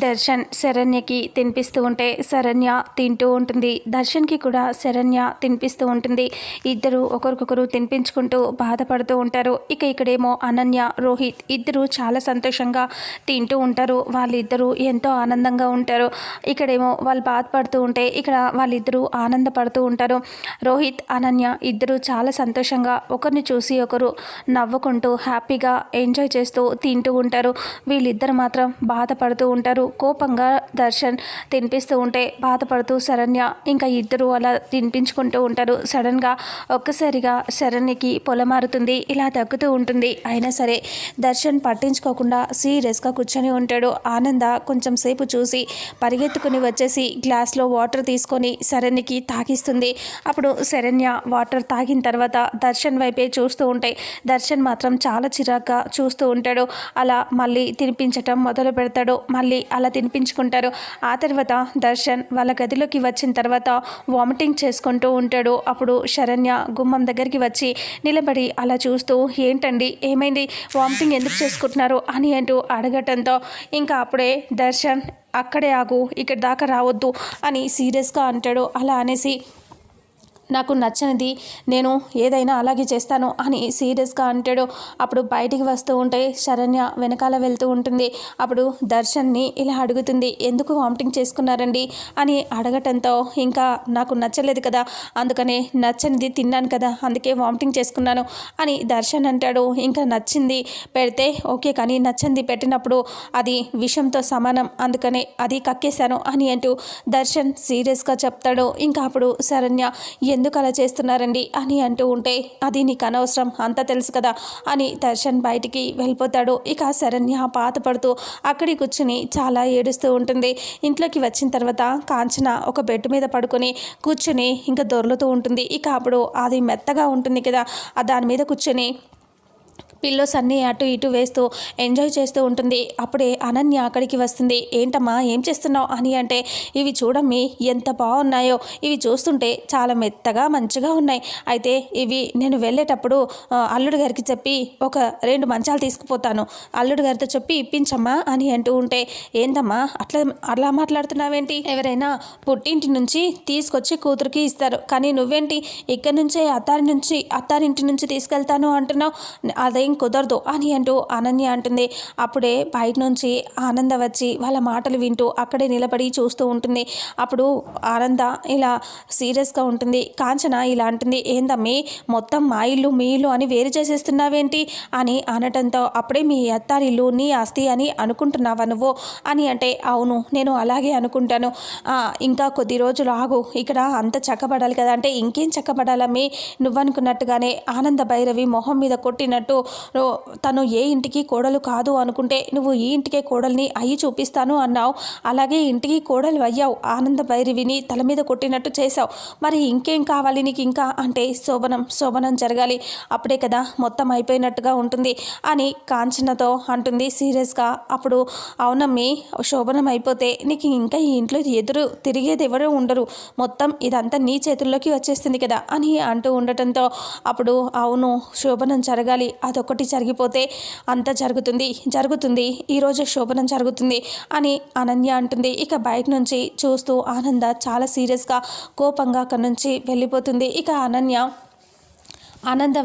దర్శన్ శరణ్యకి తినిపిస్తూ ఉంటే శరణ్య తింటూ ఉంటుంది. దర్శన్కి కూడా శరణ్య తినిపిస్తూ ఉంటుంది. ఇద్దరు ఒకరికొకరు తినిపించుకుంటూ బాధపడుతూ ఉంటారు. ఇక్కడేమో అనన్య, రోహిత్ ఇద్దరు చాలా సంతోషంగా తింటూ ఉంటారు. వాళ్ళిద్దరూ ఎంతో ఆనందంగా ఉంటారు. ఇక్కడేమో వాళ్ళు బాధపడుతూ ఉంటే ఇక్కడ వాళ్ళిద్దరూ ఆనందపడుతూ ఉంటారు. రోహిత్, అనన్య ఇద్దరు చాలా సంతోషంగా ఒకరిని చూసి ఒకరు నవ్వుకుంటూ హ్యాపీగా ఎంజాయ్ చేస్తూ తింటూ ఉంటారు. వీళ్ళిద్దరు మాత్రం బాధపడుతూ ఉంటారు. కోపంగా దర్శన్ తినిపిస్తూ ఉంటే బాధపడుతూ శరణ్య ఇంకా ఇద్దరు అలా తినిపించుకుంటూ ఉంటారు. సడన్గా ఒక్కసారిగా శరణ్యకి పొలమారుతుంది. ఇలా తగ్గుతూ ఉంటుంది. అయినా సరే దర్శన్ పట్టించుకోకుండా సీరియస్గా కూర్చొని ఉంటాడు. ఆనంద కొంచెం సేపు చూసి పరిగెత్తుకుని వచ్చేసి గ్లాస్లో వాటర్ తీసుకొని శరణ్యకి తాగిస్తుంది. అప్పుడు శరణ్య వాటర్ తాగిన తర్వాత దర్శన్ వైపే చూస్తూ ఉంటే దర్శన్ మాత్రం చాలా చిరాగ్గా చూస్తూ ఉంటాడు. అలా మళ్ళీ తినిపించటం మొదలు పెడతాడు. మళ్ళీ అలా తినిపించుకుంటారు. ఆ తర్వాత దర్శన్ వాళ్ళ గదిలోకి వచ్చిన తర్వాత వామిటింగ్ చేసుకుంటూ ఉంటాడు. అప్పుడు శరణ్య గుమ్మం దగ్గరికి వచ్చి నిలబడి అలా చూస్తూ, ఏంటండి ఏమైంది, వామిటింగ్ ఎందుకు చేసుకుంటున్నారు అని అంటూ అడగటంతో ఇంకా అప్పుడే దర్శన్ అక్కడే ఆగు, ఇక్కడ దాకా రావద్దు అని సీరియస్గా అంటాడు. అలా అనేసి నాకు నచ్చనిది నేను ఏదైనా అలాగే చేస్తాను అని సీరియస్గా అంటాడు. అప్పుడు బయటికి వస్తూ ఉంటే శరణ్య వెనకాల వెళ్తూ ఉంటుంది. అప్పుడు దర్శన్ని ఇలా అడుగుతుంది, ఎందుకు వామిటింగ్ చేసుకున్నారండి అని అడగటంతో ఇంకా నాకు నచ్చలేదు కదా, అందుకనే నచ్చనిది తిన్నాను కదా, అందుకే వామిటింగ్ చేసుకున్నాను అని దర్శన్ అంటాడు. ఇంకా నచ్చింది పెడితే ఓకే, కానీ నచ్చింది పెట్టినప్పుడు అది విషంతో సమానం, అందుకనే అది కక్కేశాను అని అంటూ దర్శన్ సీరియస్గా చెప్తాడు. ఇంకా అప్పుడు శరణ్య ఎందుకు అలా చేస్తున్నారండి అని అంటూ ఉంటే అది నీకు అనవసరం, అంతా తెలుసు కదా అని దర్శన్ బయటికి వెళ్ళిపోతాడు. ఇక శరణ్య బాధపడుతూ అక్కడికి కూర్చుని చాలా ఏడుస్తూ ఉంటుంది. ఇంట్లోకి వచ్చిన తర్వాత కాంచన ఒక బెడ్ మీద పడుకొని కూర్చుని ఇంకా దొర్లుతూ ఉంటుంది. ఇక అప్పుడు అది మెత్తగా ఉంటుంది కదా, దాని మీద కూర్చొని పిల్లోస్ అన్నీ అటు ఇటు వేస్తూ ఎంజాయ్ చేస్తూ ఉంటుంది. అప్పుడే అనన్య అక్కడికి వస్తుంది. ఏంటమ్మా ఏం చేస్తున్నావు అని అంటే, ఇవి చూడమ్మి ఎంత బాగున్నాయో, ఇవి చూస్తుంటే చాలా మెత్తగా మంచిగా ఉన్నాయి. అయితే ఇవి నేను వెళ్ళేటప్పుడు అల్లుడు గారికి చెప్పి ఒక 2 మంచాలు తీసుకుపోతాను, అల్లుడు గారితో చెప్పి ఇప్పించమ్మా అని అంటూ ఉంటే, ఏందమ్మా అలా మాట్లాడుతున్నావేంటి, ఎవరైనా పుట్టింటి నుంచి తీసుకొచ్చి కూతురికి ఇస్తారు, కానీ నువ్వేంటి ఇక్కడి నుంచే అత్తారింటి నుంచి తీసుకెళ్తాను అంటున్నావు, అదేం కుదరదు అని అంటూ అనన్య అంటుంది. అప్పుడే బయట నుంచి ఆనంద వచ్చి వాళ్ళ మాటలు వింటూ అక్కడే నిలబడి చూస్తూ ఉంటుంది. అప్పుడు ఆనంద ఇలా సీరియస్గా ఉంటుంది. కాంచన ఇలా అంటుంది, ఏందమ్మి మొత్తం మా ఇల్లు మీ ఇల్లు అని వేరు చేసేస్తున్నావేంటి అని అనటంతో, అప్పుడే మీ అత్తారిల్లు నీ ఆస్తి అని అనుకుంటున్నావా నువ్వు అని అంటే, అవును నేను అలాగే అనుకుంటాను, ఇంకా కొద్ది రోజులు ఆగు, ఇక్కడ అంత చక్కబడాలి కదా అంటే, ఇంకేం చక్కబడాలమ్మి, నువ్వనుకున్నట్టుగానే ఆనంద భైరవి మొహం మీద కొట్టినట్టు తను ఏ ఇంటికి కోడలు కాదు అనుకుంటే నువ్వు ఈ ఇంటికే కోడల్ని అయ్యి చూపిస్తాను అన్నావు, అలాగే ఇంటికి కోడలు అయ్యావు, ఆనంద భైరవిని తల మీద కొట్టినట్టు చేశావు, మరి ఇంకేం కావాలి నీకు ఇంకా అంటే, శోభనం జరగాలి, అప్పుడే కదా మొత్తం అయిపోయినట్టుగా ఉంటుంది అని కాంచనతో అంటుంది సీరియస్గా. అప్పుడు అవునమ్మి, శోభనం అయిపోతే నీకు ఇంకా ఈ ఇంట్లో ఎదురు తిరిగేది ఎవరూ ఉండరు, మొత్తం ఇదంతా నీ చేతుల్లోకి వచ్చేస్తుంది కదా అని అంటూ ఉండటంతో, అప్పుడు అవును శోభనం జరగాలి, అదొకటి జరిగిపోతే అంత జరుగుతుంది ఈరోజు శోభనం జరుగుతుంది అని అనన్య అంటుంది. ఇక బయట నుంచి చూస్తూ ఆనంద చాలా సీరియస్గా కోపంగా అక్కడి నుంచి వెళ్ళిపోతుంది. ఇక ఆనంద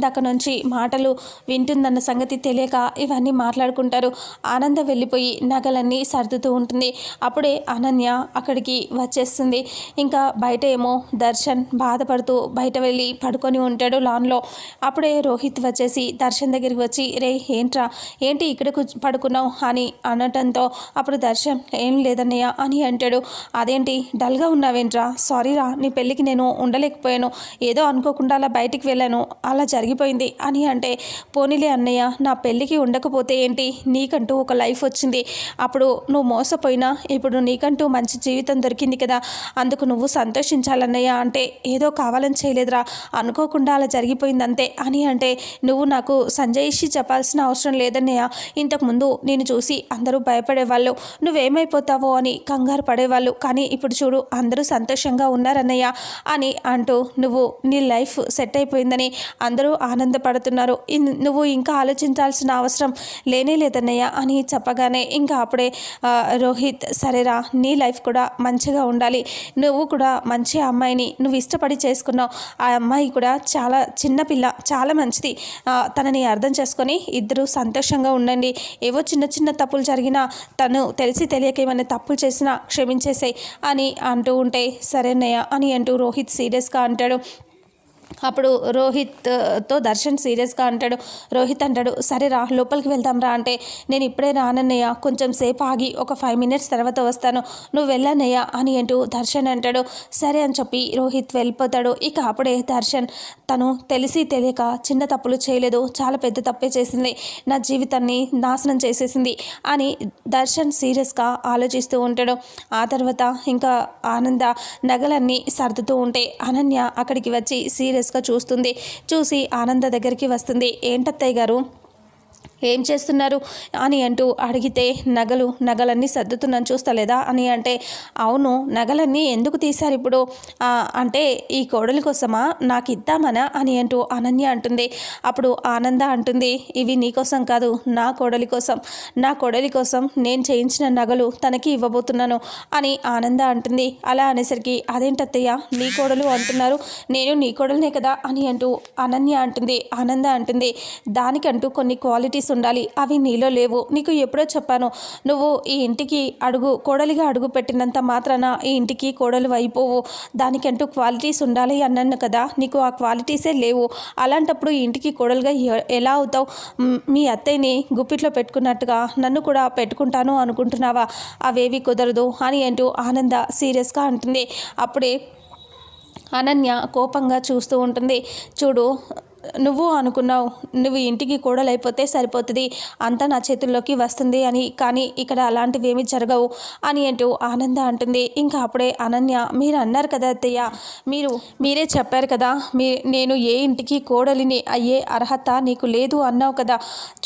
అక్క నుంచి మాటలు వింటుందన్న సంగతి తెలియక ఇవన్నీ మాట్లాడుకుంటారు. ఆనంద వెళ్ళిపోయి నగలన్నీ సర్దుతూ ఉంటుంది. అప్పుడే అనన్య అక్కడికి వచ్చేస్తుంది. ఇంకా బయట ఏమో దర్శన్ బాధపడుతూ బయట వెళ్ళి పడుకొని ఉంటాడు లాన్లో. అప్పుడే రోహిత్ వచ్చేసి దర్శన్ దగ్గరికి వచ్చి, రే ఏంటి ఇక్కడ పడుకున్నావు అని అనటంతో, అప్పుడు దర్శన్ ఏం లేదన్నయ్య అని అంటాడు. అదేంటి డల్గా ఉన్నావేంట్రా, సారీరా నీ పెళ్ళికి నేను ఉండలేకపోయాను, ఏదో అనుకోకుండా అలా బయటికి వెళ్ళాను, అలా జరిగిపోయింది అని అంటే, పోనీలే అన్నయ్య, నా పెళ్ళికి ఉండకపోతే ఏంటి, నీకంటూ ఒక లైఫ్ వచ్చింది, అప్పుడు నువ్వు మోసపోయినా ఇప్పుడు నీకంటూ మంచి జీవితం దొరికింది కదా, అందుకు నువ్వు సంతోషించాలన్నయ్య అంటే, ఏదో కావాలని చేయలేదురా, అనుకోకుండా అలా జరిగిపోయింది అంతే అని అంటే, నువ్వు నాకు సంజయిషి చెప్పాల్సిన అవసరం లేదన్నయ్య, ఇంతకుముందు నేను చూసి అందరూ భయపడేవాళ్ళు, నువ్వేమైపోతావో అని కంగారు పడేవాళ్ళు, కానీ ఇప్పుడు చూడు అందరూ సంతోషంగా ఉన్నారన్నయ్య అని అంటూ, నువ్వు నీ లైఫ్ సెట్ సెట్ అయిపోయిందని అందరూ ఆనందపడుతున్నారు. నువ్వు ఇంకా ఆలోచించాల్సిన అవసరం లేనే లేదన్నయ్య అని చెప్పగానే ఇంకా అప్పుడే రోహిత్ సరేరా, నీ లైఫ్ కూడా మంచిగా ఉండాలి, నువ్వు కూడా మంచి అమ్మాయిని నువ్వు ఇష్టపడి చేసుకున్నావు, ఆ అమ్మాయి కూడా చాలా చిన్నపిల్ల, చాలా మంచిది, తనని అర్థం చేసుకొని ఇద్దరు సంతోషంగా ఉండండి, ఏవో చిన్న చిన్న తప్పులు జరిగినా తను తెలిసి తెలియక ఏమైనా తప్పులు చేసినా క్షమించేసాయి అని అంటూ ఉంటే సరేనయ్య అని అంటూ రోహిత్ సీరియస్గా అంటాడు. అప్పుడు రోహిత్తో దర్శన్ సీరియస్గా అంటాడు. రోహిత్ అంటాడు, సరే రా లోపలికి వెళ్దాం రా అంటే, నేను ఇప్పుడే రానన్నయ్య, కొంచెం సేపు ఆగి ఒక 5 minutes తర్వాత వస్తాను, నువ్వు వెళ్ళన్నయ్య అని అంటూ దర్శన్ అంటాడు. సరే అని చెప్పి రోహిత్ వెళ్ళిపోతాడు. ఇక అప్పుడే దర్శన్ తను తెలిసి తెలియక చిన్న తప్పులు చేయలేదు, చాలా పెద్ద తప్పే చేసింది, నా జీవితాన్ని నాశనం చేసేసింది అని దర్శన్ సీరియస్గా ఆలోచిస్తూ ఉంటాడు. ఆ తర్వాత ఇంకా ఆనంద నగలన్నీ సర్దుతూ ఉంటే అనన్య అక్కడికి వచ్చి సీరియస్గా చూస్తుంది. చూసి ఆనంద దగ్గరికి వస్తుంది. ఏంటత్తయ్య గారు ఏం చేస్తున్నారు అని అంటూ అడిగితే, నగలన్నీ సర్దుతున్నాను చూస్తలేదా అని అంటే, అవును నగలన్నీ ఎందుకు తీశారు ఇప్పుడు అంటే ఈ కోడలి కోసమా, నాకు ఇద్దామనా అని అంటూ అనన్య అంటుంది. అప్పుడు ఆనంద అంటుంది, ఇవి నీకోసం కాదు, నా కోడలి కోసం నేను చేయించిన నగలు తనకి ఇవ్వబోతున్నాను అని ఆనంద అంటుంది. అలా అనేసరికి అదేంటత్తయ్య నీ కోడలు అంటున్నారు, నేను నీ కోడలనే కదా అని అంటూ అనన్య అంటుంది. ఆనంద అంటుంది, దానికంటూ కొన్ని క్వాలిటీస్ ఉండాలి, అవి నీలో లేవు, నీకు ఎప్పుడో చెప్పాను, నువ్వు ఈ ఇంటికి కోడలిగా అడుగు పెట్టినంత మాత్రాన ఈ ఇంటికి కోడలు అయిపోవు, దానికంటూ క్వాలిటీస్ ఉండాలి అన్నాను కదా, నీకు ఆ క్వాలిటీసే లేవు, అలాంటప్పుడు ఈ ఇంటికి కోడలుగా ఎలా అవుతావు, మీ అత్తయ్యని గుప్పిట్లో పెట్టుకున్నట్టుగా నన్ను కూడా పెట్టుకుంటాను అనుకుంటున్నావా, అవేవి కుదరదు అని అంటూ ఆనంద సీరియస్గా అంటుంది. అప్పుడే అనన్య కోపంగా చూస్తూ ఉంటుంది. చూడు, నువ్వు అనుకున్నావు నువ్వు ఇంటికి కోడలైపోతే సరిపోతుంది, అంతా నా చేతుల్లోకి వస్తుంది అని, కానీ ఇక్కడ అలాంటివి ఏమీ జరగవు అని అంటూ ఆనంద అంటుంది. ఇంకా అప్పుడే అనన్య, మీరు అన్నారు కదా అత్తయ్య, మీరే చెప్పారు కదా, నేను ఏ ఇంటికి కోడలిని అయ్యే అర్హత నీకు లేదు అన్నావు కదా,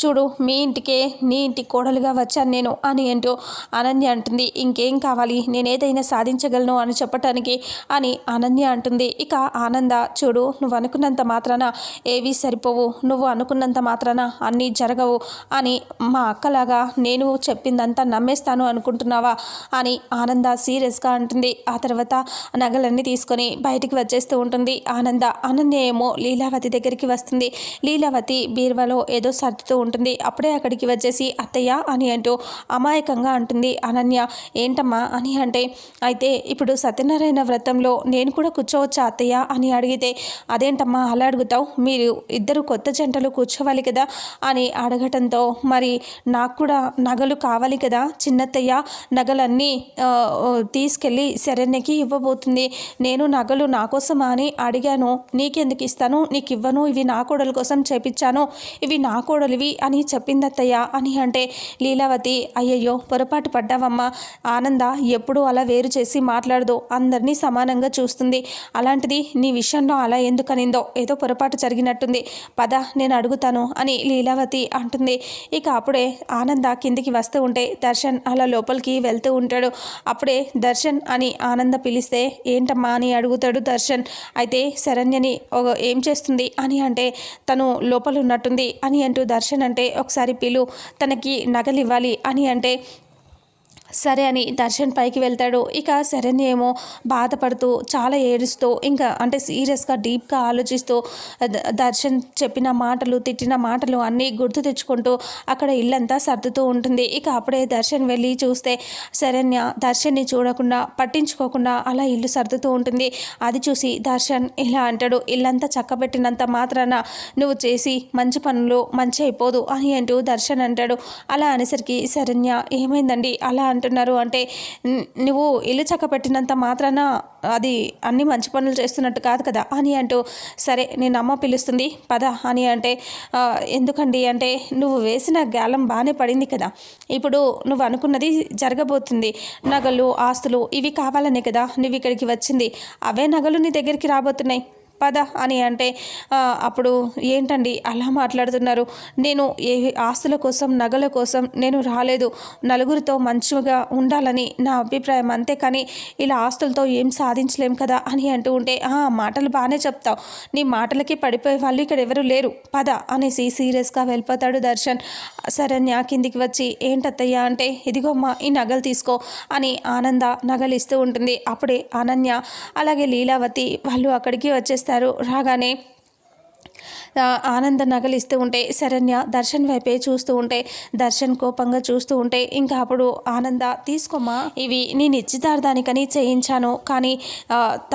చూడు మీ ఇంటికే నీ ఇంటి కోడలుగా వచ్చాను నేను అని అంటూ అనన్య అంటుంది. ఇంకేం కావాలి, నేనేదైనా సాధించగలను అని చెప్పటానికి అని అనన్య అంటుంది. ఇక ఆనంద, చూడు నువ్వు అనుకున్నంత మాత్రాన ఏవీ సరిపోవు, నువ్వు అనుకున్నంత మాత్రాన అన్నీ జరగవు అని, మా అక్కలాగా నేను చెప్పిందంతా నమ్మేస్తాను అనుకుంటున్నావా అని ఆనంద సీరియస్గా అంటుంది. ఆ తర్వాత నగలన్నీ తీసుకొని బయటికి వచ్చేస్తూ ఉంటుంది అనన్య ఏమో లీలావతి దగ్గరికి వస్తుంది. లీలావతి బీరువాలో ఏదో సర్దుతూ ఉంటుంది. అప్పుడే అక్కడికి వచ్చేసి అత్తయ్య అని అంటూ అమాయకంగా అంటుంది అనన్య. ఏంటమ్మా అని అంటే, అయితే ఇప్పుడు సత్యనారాయణ వ్రతంలో నేను కూడా కూర్చోవచ్చా అత్తయ్య అని అడిగితే, అదేంటమ్మా అలా అడుగుతావు, మీరు ఇద్దరు కొత్త జంటలు కూర్చోవాలి కదా అని అడగటంతో, మరి నాకు కూడా నగలు కావాలి కదా చిన్నత్తయ్య, నగలన్నీ తీసుకెళ్ళి శరణ్యకి ఇవ్వబోతుంది, నేను నగలు నా కోసమా అని అడిగాను, నీకెందుకు ఇస్తాను, నీకు ఇవ్వను, ఇవి నా కోడల కోసం చేపించాను, ఇవి నా కోడలివి అని చెప్పిందత్తయ్య అని అంటే, లీలావతి అయ్యయ్యో పొరపాటు పడ్డావమ్మా, ఆనంద ఎప్పుడూ అలా వేరు చేసి మాట్లాడదు, అందరినీ సమానంగా చూస్తుంది, అలాంటిది నీ విషయంలో అలా ఎందుకనిందో, ఏదో పొరపాటు జరిగినట్టుంది, పద నేను అడుగుతాను అని లీలావతి అంటుంది. ఇక అప్పుడే ఆనంద కిందికి వస్తూ ఉంటే దర్శన్ అలా లోపలికి వెళ్తూ ఉంటాడు. అప్పుడే దర్శన్ అని ఆనంద పిలిస్తే, ఏంటమ్మా అని అడుగుతాడు దర్శన్. అయితే శరణ్యని ఏం చేస్తుంది అని అంటే, తను లోపల ఉన్నట్టుంది అని అంటూ దర్శన్ అంటే, ఒకసారి పిలు, తనకి నగలు ఇవ్వాలి అని అంటే, సరే అని దర్శన్ పైకి వెళ్తాడు. ఇక శరణ్య ఏమో బాధపడుతూ చాలా ఏడుస్తూ ఇంకా అంటే సీరియస్గా డీప్గా ఆలోచిస్తూ దర్శన్ చెప్పిన మాటలు తిట్టిన మాటలు అన్నీ గుర్తు తెచ్చుకుంటూ అక్కడ ఇల్లంతా సర్దుతూ ఉంటుంది. ఇక అప్పుడే దర్శన్ వెళ్ళి చూస్తే శరణ్య దర్శన్ని చూడకుండా పట్టించుకోకుండా అలా ఇల్లు సర్దుతూ ఉంటుంది. అది చూసి దర్శన్ ఇలా అంటాడు, ఇల్లంతా చక్కబెట్టినంత మాత్రాన నువ్వు చేసి మంచి పనులు మంచి అయిపోదు అని అంటూ దర్శన్ అంటాడు. అలా అనేసరికి శరణ్య ఏమైందండి అలా అంటున్నారు అంటే, నువ్వు ఇల్లు చక్కబెట్టినంత మాత్రాన అది అన్ని మంచి పనులు చేస్తున్నట్టు కాదు కదా అని అంటూ, సరే నేను అమ్మ పిలుస్తుంది పద అని అంటే, ఎందుకండి అంటే, నువ్వు వేసిన గాలం బాగానే పడింది కదా, ఇప్పుడు నువ్వు అనుకున్నది జరగబోతుంది, నగలు ఆస్తులు ఇవి కావాలనే కదా నువ్వు ఇక్కడికి వచ్చింది, అవే నగలు నీ దగ్గరికి రాబోతున్నాయి, పద అని అంటే అప్పుడు ఏంటండి అలా మాట్లాడుతున్నారు, నేను ఏ ఆస్తుల కోసం నగల కోసం నేను రాలేదు, నలుగురితో మంచిగా ఉండాలని నా అభిప్రాయం, అంతేకాని ఇలా ఆస్తులతో ఏం సాధించలేం కదా అని అంటూ ఉంటే మాటలు బాగానే చెప్తావు, నీ మాటలకి పడిపోయే వాళ్ళు ఇక్కడ ఎవరు లేరు, పద అనేసి సీరియస్గా వెళ్ళిపోతాడు దర్శన్. శరణ్య కిందికి వచ్చి ఏంటత్తయ్య అంటే ఇదిగోమ్మా ఈ నగలు తీసుకో అని ఆనంద నగలు ఇస్తూ ఉంటుంది. అప్పుడే అనన్య అలాగే లీలావతి వాళ్ళు అక్కడికి వచ్చేస్తారు. రాగానే ఆనంద నగలిస్తూ ఉంటే శరణ్య దర్శన్ వైపే చూస్తూ ఉంటే దర్శన్ కోపంగా చూస్తూ ఉంటే ఇంకా అప్పుడు ఆనంద తీసుకోమా, ఇవి నీ నిశ్చితార్థానికని చేయించాను, కానీ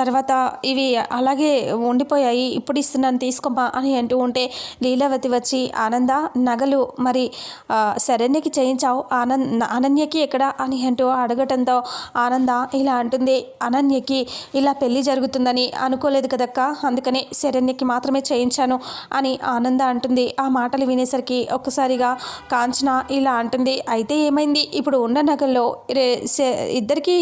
తర్వాత ఇవి అలాగే ఉండిపోయాయి, ఇప్పుడు ఇస్తున్నాను తీసుకోమా అని అంటూ ఉంటే లీలావతి వచ్చి ఆనంద నగలు మరి శరణ్యకి చేయించావు, అనన్యకి ఎక్కడ అని అంటూ అడగటంతో ఆనంద ఇలా అంటుంది, అనన్యకి ఇలా పెళ్లి జరుగుతుందని అనుకోలేదు కదక్క, అందుకనే శరణ్యకి మాత్రమే చేయించాను అని ఆనంద అంటుంది. ఆ మాటలు వినేసరికి ఒక్కసారిగా కాంచన ఇలా అంటుంది, అయితే ఏమైంది, ఇప్పుడు ఉన్న నగల్లో ఇద్దరికి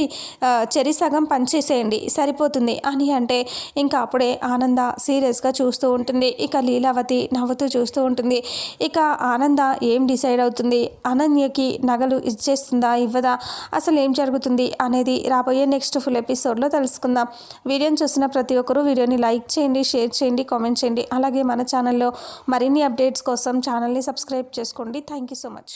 చెరి సగం పనిచేసేయండి సరిపోతుంది అని అంటే ఇంకా అప్పుడే ఆనంద సీరియస్గా చూస్తూ ఉంటుంది. ఇక లీలావతి నవ్వుతూ చూస్తూ ఉంటుంది. ఇక ఆనంద ఏం డిసైడ్ అవుతుంది, అనన్యకి నగలు ఇచ్చేస్తుందా ఇవ్వదా, అసలు ఏం జరుగుతుంది అనేది రాబోయే నెక్స్ట్ ఫుల్ ఎపిసోడ్లో తెలుసుకుందాం. వీడియోని చూసిన ప్రతి ఒక్కరూ వీడియోని లైక్ చేయండి, షేర్ చేయండి, కామెంట్ చేయండి. అలాగే మన ఛానల్లో మరిన్ని అప్డేట్స్ కోసం ఛానల్ని సబ్స్క్రైబ్ చేసుకోండి. Thank you so much.